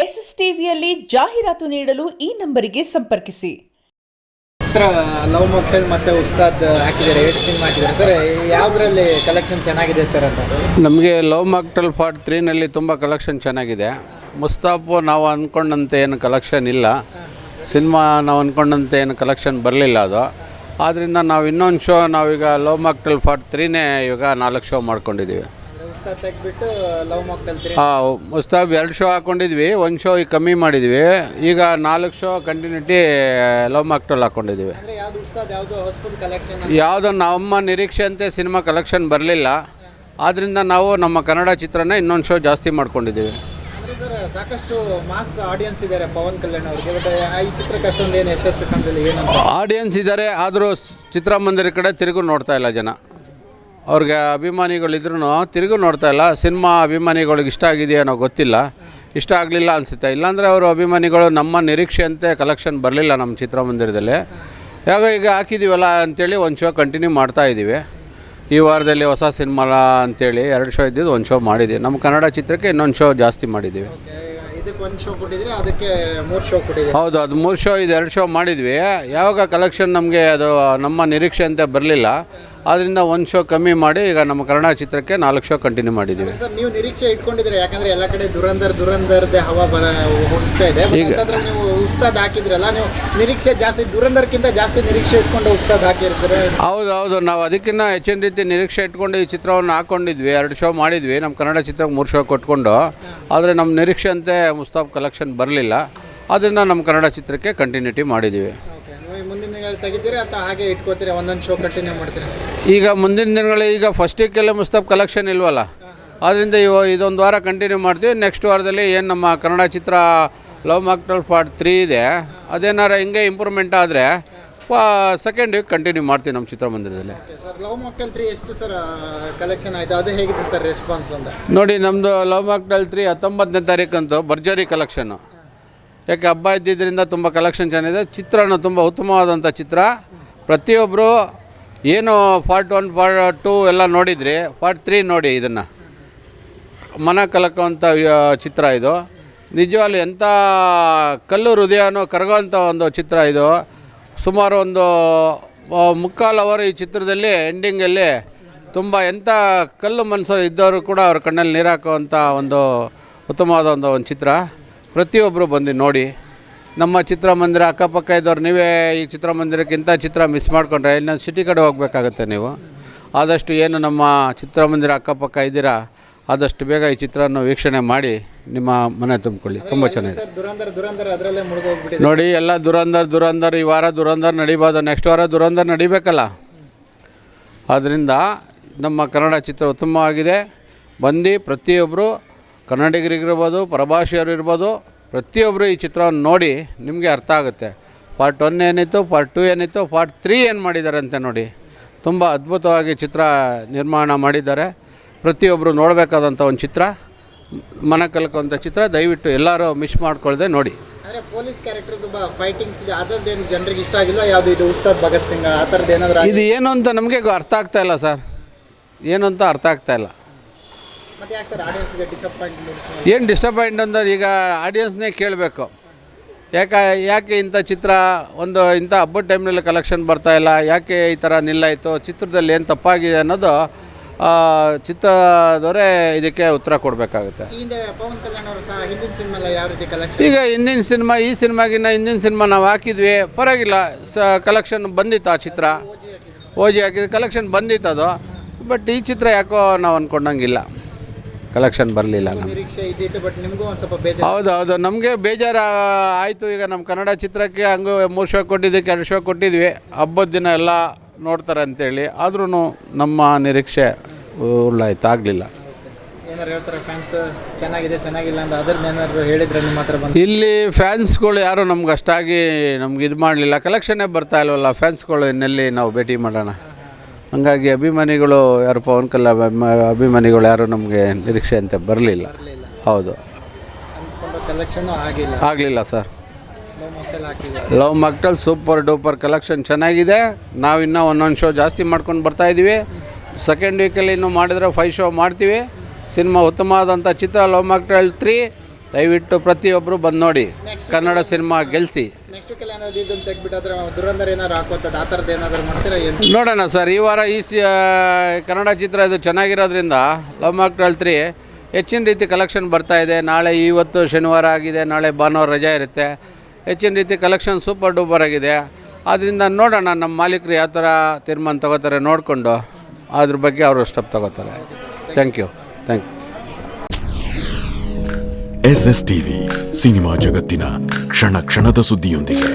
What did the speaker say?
S S ಟಿವಿಯಲ್ಲಿ ಜಾಹೀರಾತು ನೀಡಲು ಈ ನಂಬರಿಗೆ ಸಂಪರ್ಕಿಸಿ. ಸರ್, ಲವ್ ಮಾಕ್ಟೇಲ್ ಮತ್ತು ಉಸ್ತಾದ್ ಹಾಕಿದ್ದಾರೆ, 8 ಸಿನಿಮಾ ಹಾಕಿದ್ದಾರೆ ಸರ್. ಯಾವುದರಲ್ಲಿ ಕಲೆಕ್ಷನ್ ಚೆನ್ನಾಗಿದೆ ಸರ್ ಅಂತ? ನಮಗೆ ಲವ್ ಮಾಕ್ಟೇಲ್ ಪಾರ್ಟ್ 3ನಲ್ಲಿ ತುಂಬ ಕಲೆಕ್ಷನ್ ಚೆನ್ನಾಗಿದೆ. ಮುಸ್ತಾಫು ನಾವು ಅಂದ್ಕೊಂಡಂತೆ ಏನು ಕಲೆಕ್ಷನ್ ಇಲ್ಲ. ಸಿನಿಮಾ ನಾವು ಅಂದ್ಕೊಂಡಂತೆ ಏನು ಕಲೆಕ್ಷನ್ ಬರಲಿಲ್ಲ ಅದು. ಆದ್ದರಿಂದ ನಾವು ಇನ್ನೊಂದು ಶೋ ನಾವೀಗ ಲವ್ ಮಾಕ್ಟೇಲ್ ಪಾರ್ಟ್ 3ನೇ ಇವಾಗ 4 ಶೋ ಮಾಡ್ಕೊಂಡಿದ್ದೀವಿ. ಉಸ್ತಾದ್ ತೆಗೆದ್ಬಿಟ್ಟು love mocktail 3. Mustaf 2 show ಹಾಕ್ಕೊಂಡಿದ್ವಿ, 1 show ಈಗ ಕಮ್ಮಿ ಮಾಡಿದ್ವಿ. ಈಗ 4 ಶೋ ಕಂಟಿನ್ಯೂಟಿ ಲವ್ ಮಾಕ್ಟೇಲ್ ಹಾಕ್ಕೊಂಡಿದ್ದೀವಿ. ಯಾವುದೋ ನಮ್ಮ ನಿರೀಕ್ಷೆಯಂತೆ ಸಿನಿಮಾ ಕಲೆಕ್ಷನ್ ಬರಲಿಲ್ಲ. ಆದ್ದರಿಂದ ನಾವು ನಮ್ಮ ಕನ್ನಡ ಚಿತ್ರನ ಇನ್ನೊಂದು ಶೋ ಜಾಸ್ತಿ ಮಾಡ್ಕೊಂಡಿದ್ದೀವಿ. ಸರ್, ಸಾಕಷ್ಟು ಮಾಸ್ ಆಡಿಯನ್ಸ್ ಇದ್ದಾರೆ ಪವನ್ ಕಲ್ಯಾಣ್ ಅವ್ರಿಗೆ, ಬಟ್ ಈ ಚಿತ್ರಕ್ಕೆ ಅಷ್ಟೊಂದು ಏನು ಯಶಸ್ಸು ಕಾಣಲಿಲ್ಲ. ಏನಂತ ಆಡಿಯನ್ಸ್ ಇದ್ದಾರೆ, ಆದರೂ ಚಿತ್ರಮಂದಿರ ಕಡೆ ತಿರುಗು ನೋಡ್ತಾ ಇಲ್ಲ ಜನ. ಅವ್ರಿಗೆ ಅಭಿಮಾನಿಗಳಿದ್ರೂ ತಿರುಗು ನೋಡ್ತಾ ಇಲ್ಲ. ಸಿನಿಮಾ ಅಭಿಮಾನಿಗಳಿಗೆ ಇಷ್ಟ ಆಗಿದೆಯೇನೋ ಗೊತ್ತಿಲ್ಲ, ಇಷ್ಟ ಆಗಲಿಲ್ಲ ಅನಿಸುತ್ತೆ. ಇಲ್ಲಾಂದರೆ ಅವರು ಅಭಿಮಾನಿಗಳು ನಮ್ಮ ನಿರೀಕ್ಷೆಯಂತೆ ಕಲೆಕ್ಷನ್ ಬರಲಿಲ್ಲ ನಮ್ಮ ಚಿತ್ರಮಂದಿರದಲ್ಲಿ. ಈಗ ಹಾಕಿದ್ದೀವಲ್ಲ ಅಂಥೇಳಿ 1 ಶೋ ಕಂಟಿನ್ಯೂ ಮಾಡ್ತಾಯಿದ್ದೀವಿ. ಈ ವಾರದಲ್ಲಿ ಹೊಸ ಸಿನಿಮಾ ಅಂಥೇಳಿ 2 ಶೋ ಇದ್ದಿದ್ದು 1 ಶೋ ಮಾಡಿದ್ದೀವಿ. ನಮ್ಮ ಕನ್ನಡ ಚಿತ್ರಕ್ಕೆ ಇನ್ನೊಂದು ಶೋ ಜಾಸ್ತಿ ಮಾಡಿದ್ದೀವಿ. ಇದಕ್ಕೆ 1 ಶೋ ಕೊಟ್ಟಿದ್ರೆ ಅದಕ್ಕೆ 3 ಶೋ ಕೊಟ್ಟಿದ್ದೀವಿ. ಹೌದು, ಅದು 3 ಶೋ ಇದು 2 ಶೋ ಮಾಡಿದ್ವಿ. ಯಾವಾಗ ಕಲೆಕ್ಷನ್ ನಮಗೆ ಅದು ನಮ್ಮ ನಿರೀಕ್ಷೆಯಂತೆ ಬರಲಿಲ್ಲ, ಆದ್ದರಿಂದ 1 ಶೋ ಕಮ್ಮಿ ಮಾಡಿ ಈಗ ನಮ್ಮ ಕನ್ನಡ ಚಿತ್ರಕ್ಕೆ 4 ಶೋ ಕಂಟಿನ್ಯೂ ಮಾಡಿದ್ದೀವಿ. ಸರ್, ನೀವು ನಿರೀಕ್ಷೆ ಇಟ್ಕೊಂಡಿದ್ರೆ, ಯಾಕಂದರೆ ಎಲ್ಲ ಕಡೆ ದುರಂದರ್ದೇ ಹವಾ ಹೋಗ್ತಾ ಇದೆ. ಈಗ ನೀವು ಉಸ್ತಾದ್ ಹಾಕಿದ್ರಲ್ಲ, ನೀವು ನಿರೀಕ್ಷೆ ಜಾಸ್ತಿ, ದುರಂದರ್ಕ್ಕಿಂತ ಜಾಸ್ತಿ ನಿರೀಕ್ಷೆ ಇಟ್ಕೊಂಡು ಉಸ್ತಾದ್ ಹಾಕಿರ್ತಾರೆ. ಹೌದು, ನಾವು ಅದಕ್ಕಿಂತ ಹೆಚ್ಚಿನ ರೀತಿ ನಿರೀಕ್ಷೆ ಇಟ್ಕೊಂಡು ಈ ಚಿತ್ರವನ್ನು ಹಾಕ್ಕೊಂಡಿದ್ವಿ. 2 ಶೋ ಮಾಡಿದ್ವಿ. ನಮ್ಮ ಕನ್ನಡ ಚಿತ್ರಕ್ಕೆ 3 ಶೋ ಕೊಟ್ಕೊಂಡು, ಆದರೆ ನಮ್ಮ ನಿರೀಕ್ಷೆ ಅಂತೆ ಮುಸ್ತಾಫ್ ಕಲೆಕ್ಷನ್ ಬರಲಿಲ್ಲ. ಅದನ್ನು ನಮ್ಮ ಕನ್ನಡ ಚಿತ್ರಕ್ಕೆ ಕಂಟಿನ್ಯೂಟಿ ಮಾಡಿದ್ದೀವಿ. ಮುಂದಿನ ದಿನಗಳು ತೆಗಿತೀರಾ ಅಥವಾ ಹಾಗೆ ಇಟ್ಕೋತೀರಾ, ಒಂದೊಂದು ಶೋ ಕಂಟಿನ್ಯೂ ಮಾಡ್ತೀರಾ? ಈಗ ಮುಂದಿನ ದಿನಗಳು ಈಗ ಫಸ್ಟಿಗೆಲ್ಲ ಮುಸ್ತಾಫ್ ಕಲೆಕ್ಷನ್ ಇಲ್ವಲ್ಲ, ಆದ್ದರಿಂದ ಇದೊಂದು ವಾರ ಕಂಟಿನ್ಯೂ ಮಾಡ್ತೀವಿ. ನೆಕ್ಸ್ಟ್ ವಾರದಲ್ಲಿ ಏನು ನಮ್ಮ ಕನ್ನಡ ಚಿತ್ರ ಲವ್ ಮಾಕ್ಟೇಲ್ ಪಾರ್ಟ್ 3 ಇದೆ, ಅದೇನಾರ ಹಿಂಗೆ ಇಂಪ್ರೂವ್ಮೆಂಟ್ ಆದರೆ ಸೆಕೆಂಡ್ ವೀಕ್ ಕಂಟಿನ್ಯೂ ಮಾಡ್ತೀವಿ ನಮ್ಮ ಚಿತ್ರಮಂದಿರದಲ್ಲಿ. ಸರ್, ಲವ್ ಮಾಕ್ಟೇಲ್ 3 ಎಷ್ಟು ಸರ್ ಕಲೆಕ್ಷನ್ ಆಯಿತು? ಅದು ಹೇಗಿದೆ ಸರ್ ರೆಸ್ಪಾನ್ಸ್ ಅಂತ? ನೋಡಿ, ನಮ್ಮದು ಲವ್ ಮಾಕ್ಟೇಲ್ 3 19ನೇ ತಾರೀಕಂತೂ ಭರ್ಜರಿ ಕಲೆಕ್ಷನ್ನು. ಯಾಕೆ ಹಬ್ಬ ಇದ್ದಿದ್ದರಿಂದ ತುಂಬ ಕಲೆಕ್ಷನ್ ಚೆನ್ನಾಗಿದೆ. ಚಿತ್ರನೂ ತುಂಬ ಉತ್ತಮವಾದಂಥ ಚಿತ್ರ. ಪ್ರತಿಯೊಬ್ಬರು ಏನು ಪಾರ್ಟ್ 1 ಪಾರ್ಟ್ 2 ಎಲ್ಲ ನೋಡಿದ್ರಿ, ಪಾರ್ಟ್ 3 ನೋಡಿ. ಇದನ್ನು ಮನ ಕಲಕುವಂಥ ಚಿತ್ರ ಇದು. ನಿಜವಾಗ್ಲೂ ಎಂಥ ಕಲ್ಲು ಹೃದಯನೂ ಕರಗುವಂಥ ಒಂದು ಚಿತ್ರ ಇದು. ಸುಮಾರು ಒಂದು 3/4 ಅವರ್ ಈ ಚಿತ್ರದಲ್ಲಿ ಎಂಡಿಂಗಲ್ಲಿ ತುಂಬ ಎಂಥ ಕಲ್ಲು ಮನಸ್ಸು ಇದ್ದವರು ಕೂಡ ಅವ್ರ ಕಣ್ಣಲ್ಲಿ ನೀರು ಹಾಕುವಂಥ ಒಂದು ಉತ್ತಮವಾದ ಒಂದು ಚಿತ್ರ. ಪ್ರತಿಯೊಬ್ಬರು ಬಂದು ನೋಡಿ. ನಮ್ಮ ಚಿತ್ರಮಂದಿರ ಅಕ್ಕಪಕ್ಕ ಇದ್ದವ್ರು ನೀವೇ ಈ ಚಿತ್ರಮಂದಿರಕ್ಕಿಂತ ಚಿತ್ರ ಮಿಸ್ ಮಾಡಿಕೊಂಡ್ರೆ ಇನ್ನೊಂದು ಸಿಟಿ ಕಡೆ ಹೋಗಬೇಕಾಗುತ್ತೆ ನೀವು. ಆದಷ್ಟು ಏನು ನಮ್ಮ ಚಿತ್ರಮಂದಿರ ಅಕ್ಕಪಕ್ಕ ಇದ್ದೀರಾ, ಆದಷ್ಟು ಬೇಗ ಈ ಚಿತ್ರವನ್ನು ವೀಕ್ಷಣೆ ಮಾಡಿ ನಿಮ್ಮ ಮನೆ ತುಂಬಿಕೊಳ್ಳಿ. ತುಂಬ ಚೆನ್ನಾಗಿದೆ. ನೋಡಿ, ಎಲ್ಲ ದುರಂದರ್ ಈ ವಾರ ದುರಂದರ್ ನಡಿಬೋದು, ನೆಕ್ಸ್ಟ್ ವಾರ ದುರಂದರ್ ನಡಿಬೇಕಲ್ಲ. ಆದ್ದರಿಂದ ನಮ್ಮ ಕನ್ನಡ ಚಿತ್ರ ಉತ್ತಮವಾಗಿದೆ. ಬಂದು ಪ್ರತಿಯೊಬ್ಬರು ಕನ್ನಡಿಗರಿಗಿರ್ಬೋದು, ಪರಭಾಷೆಯವರು ಇರ್ಬೋದು, ಪ್ರತಿಯೊಬ್ಬರು ಈ ಚಿತ್ರವನ್ನು ನೋಡಿ ನಿಮಗೆ ಅರ್ಥ ಆಗುತ್ತೆ. ಪಾರ್ಟ್ 1 ಏನಿತ್ತು, ಪಾರ್ಟ್ 2 ಏನಿತ್ತು, ಪಾರ್ಟ್ 3 ಏನು ಮಾಡಿದ್ದಾರೆ ಅಂತ ನೋಡಿ. ತುಂಬ ಅದ್ಭುತವಾಗಿ ಚಿತ್ರ ನಿರ್ಮಾಣ ಮಾಡಿದ್ದಾರೆ. ಪ್ರತಿಯೊಬ್ಬರು ನೋಡಬೇಕಾದಂಥ ಒಂದು ಚಿತ್ರ, ಮನ ಕಲ್ಕುವಂಥ ಚಿತ್ರ. ದಯವಿಟ್ಟು ಎಲ್ಲರೂ ಮಿಸ್ ಮಾಡ್ಕೊಳ್ಳದೆ ನೋಡಿ. ಅಂದರೆ ಪೊಲೀಸ್ ಕ್ಯಾರೆಕ್ಟರ್ ತುಂಬ ಫೈಟಿಂಗ್ಸ್ ಇದೆ, ಅದರದ್ದೇನು ಜನರಿಗೆ ಇಷ್ಟ ಆಗಿಲ್ಲ. ಯಾವುದು ಇದು ಉಸ್ತಾದ್ ಭಗತ್ ಸಿಂಗ್ ಆ ಥರದ್ದು ಏನಾದರೂ ಇದು ಏನು ಅಂತ ನಮಗೆ ಅರ್ಥ ಆಗ್ತಾ ಇಲ್ಲ ಸರ್, ಏನು ಅಂತ ಅರ್ಥ ಆಗ್ತಾ ಇಲ್ಲ. ಮತ್ತು ಯಾಕೆ ಸರ್ ಆಡಿಯನ್ಸ್ಗೆ ಡಿಸಪಾಯಿಂಟ್? ಏನು ಡಿಸಪಾಯಿಂಟ್ ಅಂದರೆ ಈಗ ಆಡಿಯನ್ಸ್ನೇ ಕೇಳಬೇಕು. ಯಾಕೆ ಇಂಥ ಚಿತ್ರ ಒಂದು ಇಂಥ ಹಬ್ಬದ ಟೈಮ್ನಲ್ಲಿ ಕಲೆಕ್ಷನ್ ಬರ್ತಾಯಿಲ್ಲ, ಯಾಕೆ ಈ ಥರ ನಿಲ್ಲಾಯಿತು, ಚಿತ್ರದಲ್ಲಿ ಏನು ತಪ್ಪಾಗಿದೆ ಅನ್ನೋದು ಚಿತ್ರದವರೇ ಇದಕ್ಕೆ ಉತ್ತರ ಕೊಡಬೇಕಾಗುತ್ತೆ. ಪವನ್ ಕಲ್ಯಾಣ್ ಅವರು ಸಹ ಹಿಂದಿನ ಸಿನಿಮಾ ಯಾವ ರೀತಿ ಕಲೆಕ್ಷನ್? ಈಗ ಹಿಂದಿನ ಸಿನಿಮಾ ಈ ಸಿನಿಮಾಗಿನ್ನ ಹಿಂದಿನ ಸಿನಿಮಾ ನಾವು ಹಾಕಿದ್ವಿ, ಪರವಾಗಿಲ್ಲ, ಕಲೆಕ್ಷನ್ ಬಂದಿತ್ತು. ಆ ಚಿತ್ರ ಓಜಿ ಹಾಕಿದ್ದು ಕಲೆಕ್ಷನ್ ಬಂದಿತ್ತು ಅದು. ಬಟ್ ಈ ಚಿತ್ರ ಯಾಕೋ ನಾವು ಅಂದ್ಕೊಂಡಂಗಿಲ್ಲ, ಕಲೆಕ್ಷನ್ ಬರಲಿಲ್ಲ. ನಿರೀಕ್ಷೆ ಇದ್ದಿತ್ತು, ಬಟ್ ನಿಮಗೂ ಒಂದು ಸ್ವಲ್ಪ ಬೇಜಾರು. ಹೌದು, ನಮಗೆ ಬೇಜಾರು ಆಯಿತು. ಈಗ ನಮ್ಮ ಕನ್ನಡ ಚಿತ್ರಕ್ಕೆ ಹಂಗೂ 3 ಶೋ ಕೊಟ್ಟಿದ್ದಕ್ಕೆ 2 ಶೋ ಕೊಟ್ಟಿದ್ವಿ. ಹಬ್ಬದ ದಿನ ಎಲ್ಲ ನೋಡ್ತಾರೆ ಅಂತೇಳಿ, ಆದ್ರೂ ನಮ್ಮ ನಿರೀಕ್ಷೆ ಉಳ್ಳಾಯ್ತು, ಆಗಲಿಲ್ಲ. ಏನಾರು ಹೇಳ್ತಾರೆ ಫ್ಯಾನ್ಸ್ ಚೆನ್ನಾಗಿಲ್ಲ ಅಂತ, ಅದನ್ನ ಏನಾದ್ರು ಹೇಳಿದ್ರೆ ನಿಮ್ಮ ಹತ್ರ ಬಂದು? ಇಲ್ಲಿ ಫ್ಯಾನ್ಸ್ಗಳು ಯಾರು ನಮ್ಗೆ ಅಷ್ಟಾಗಿ ನಮ್ಗೆ ಇದು ಮಾಡಲಿಲ್ಲ. ಕಲೆಕ್ಷನ್ನೇ ಬರ್ತಾ ಇಲ್ವಲ್ಲ, ಫ್ಯಾನ್ಸ್ಗಳು ಇನ್ನೆಲ್ಲಿ ನಾವು ಭೇಟಿ ಮಾಡೋಣ. ಹಾಗಾಗಿ ಅಭಿಮಾನಿಗಳು ಯಾರು ಪವನ್ ಕಲ್ಯಾಣ್ ಅಭಿಮಾನಿಗಳು ಯಾರು ನಮಗೆ ನಿರೀಕ್ಷೆ ಅಂತ ಬರಲಿಲ್ಲ. ಹೌದು, ಆಗಲಿಲ್ಲ sir. Love mocktail super duper collection ಚೆನ್ನಾಗಿದೆ. ನಾವು ಇನ್ನೂ ಒಂದೊಂದು ಶೋ ಜಾಸ್ತಿ ಮಾಡ್ಕೊಂಡು ಬರ್ತಾಯಿದ್ದೀವಿ. ಸೆಕೆಂಡ್ ವೀಕಲ್ಲಿ ಇನ್ನೂ ಮಾಡಿದರೆ 5 ಶೋ ಮಾಡ್ತೀವಿ. ಸಿನಿಮಾ ಉತ್ತಮವಾದಂಥ ಚಿತ್ರ ಲವ್ ಮಾಕ್ಟೇಲ್ 3 ದಯವಿಟ್ಟು ಪ್ರತಿಯೊಬ್ಬರು ಬಂದು ನೋಡಿ, ಕನ್ನಡ ಸಿನಿಮಾ ಗೆಲ್ಲಿಸಿ. ನೆಕ್ಸ್ಟ್ ಕೆಲ ಏನಾದ್ರು ಇದನ್ನು ತೆಗ್ಬಿಟ್ಟಾದ್ರೆ ದುರಂಧರ್ ಏನಾದ್ರು ಹಾಕುವಂಥದ್ದು ಆ ಥರದ್ದು ಏನಾದ್ರು ಮಾಡ್ತೀರಾ ಏನು? ನೋಡೋಣ ಸರ್, ಈ ವಾರ ಕನ್ನಡ ಚಿತ್ರ ಇದು ಚೆನ್ನಾಗಿರೋದ್ರಿಂದ ಲವ್ ಮಾಕ್ಟೆಲ್ 3 ಹೆಚ್ಚಿನ ರೀತಿ ಕಲೆಕ್ಷನ್ ಬರ್ತಾ ಇದೆ. ನಾಳೆ ಇವತ್ತು ಶನಿವಾರ ಆಗಿದೆ, ನಾಳೆ ಭಾನುವಾರ ರಜೆ ಇರುತ್ತೆ. ಹೆಚ್ಚಿನ ರೀತಿ ಕಲೆಕ್ಷನ್ ಸೂಪರ್ ಡೂಪರ್ ಆಗಿದೆ. ಆದ್ದರಿಂದ ನೋಡೋಣ ನಮ್ಮ ಮಾಲೀಕರು ಯಾವ ಥರ ತೀರ್ಮಾನ ತಗೋತಾರೆ ನೋಡಿಕೊಂಡು ಅದ್ರ ಬಗ್ಗೆ ಅವರು ಸ್ಟೆಪ್ ತಗೋತಾರೆ. Thank you. SS TV cinema ಜಗತ್ತಿನ ಕ್ಷಣ ಕ್ಷಣದ ಸುದ್ದಿಯೊಂದಿಗೆ.